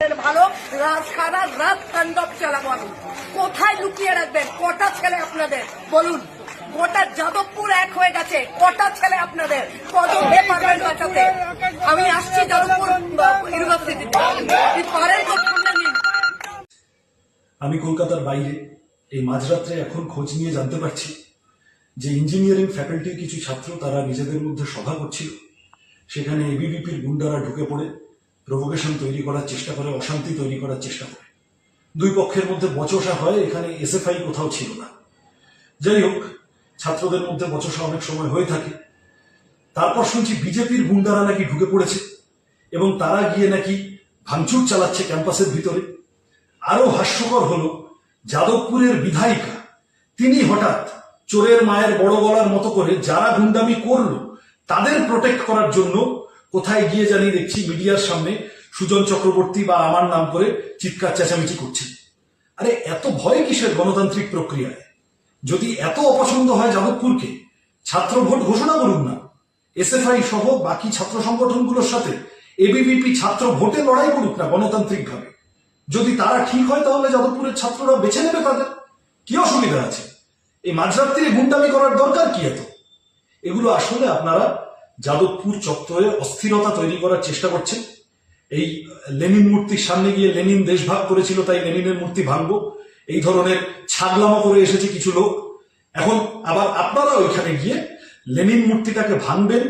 আপনাদের ভালো সারা রাত তাণ্ডব চালাবো আমি। কোথায় লুকিয়ে রাখবেন? কটা ছেলে আপনাদের বলুন? গোটা যাদবপুর এক হয়ে গেছে। কটা ছেলে আপনাদের? কজন পারবেন বাঁচাতে? আমি আসছি যাদবপুর ইউনিভার্সিটিতে, পারেন তো সামনে নিন। আমি কলকাতার বাইরে এই মাঝরাত্রে এখন খোঁজ নিয়ে জানতে পারছি যে ইঞ্জিনিয়ারিং ফ্যাকাল্টির কিছু ছাত্র তারা নিজেদের মধ্যে সভা করছিল, সেখানে এবিভিপির গুন্ডারা ঢুকে পড়ে প্রভোকেশন তৈরি করার চেষ্টা করে, অশান্তি তৈরি করার চেষ্টা করে। দুই পক্ষের মধ্যে বচসা হয়, এখানে এসএফআই কোথাও ছিল না। যাই হোক, ছাত্রদের মধ্যে বচসা অনেক সময় হয়ে থাকে। তারপর শুনছি বিজেপির গুন্ডারা নাকি ঢুকে পড়েছে এবং তারা গিয়ে নাকি ভাঙচুর চালাচ্ছে ক্যাম্পাসের ভিতরে। আরো হাস্যকর হলো, যাদবপুরের বিধায়িকা তিনি হঠাৎ চোরের মায়ের বড় গলার মতো করে যারা গুন্ডামি করলো তাদের প্রোটেক্ট করার জন্য কোথায় গিয়ে জানি দেখছি মিডিয়ার সামনে সুজন চক্রবর্তী বা আমার নাম করে চিৎকার চেঁচামেচি করছেন। আরে এত ভয় কিসের গণতান্ত্রিক প্রক্রিয়ায়? যদি এত অপছন্দ হয় যাদবপুরকে, ছাত্র ভোট ঘোষণা করুন না। এসএফআই সহ বাকি ছাত্র সংগঠনগুলোর সাথে এবিভিপি ছাত্র ভোটে লড়াই করুক না গণতান্ত্রিক ভাবে। যদি তারা ঠিক হয় তাহলে যাদবপুরের ছাত্ররা বেছে নেবে তাদের। কি অসুবিধা আছে? এই মাঝরাত্রিরে গুন্ডামি করার দরকার কি এত? এগুলো আসলে আপনারা যাদবপুর চত্বরে অস্থিরতা তৈরি করার চেষ্টা করছেন। এই লেনিন মূর্তির সামনে গিয়ে লেনিন দেশভাগ করেছিল তাই লেনিনের মূর্তি ভাঙবো, এই ধরনের ছাগলামো করে এসেছে কিছু লোক। এখন আবার আপনারা ওইখানে গিয়ে লেনিন মূর্তিটাকে ভাঙবেন,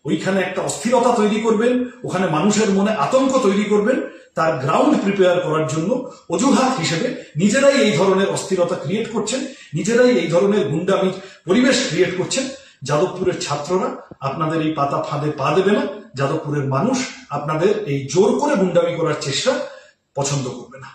ওইখানে একটা অস্থিরতা তৈরি করবেন, ওখানে মানুষের মনে আতঙ্ক তৈরি করবেন। তার গ্রাউন্ড প্রিপেয়ার করার জন্য অজুহাত হিসেবে নিজেরাই এই ধরনের অস্থিরতা ক্রিয়েট করছেন, নিজেরাই এই ধরনের গুন্ডামির পরিবেশ ক্রিয়েট করছেন। যাদবপুরের ছাত্ররা আপনাদের এই পাতা ফাঁদে পা দেবে না। যাদবপুরের মানুষ আপনাদের এই জোর করে গুন্ডামি করার চেষ্টা পছন্দ করবে না।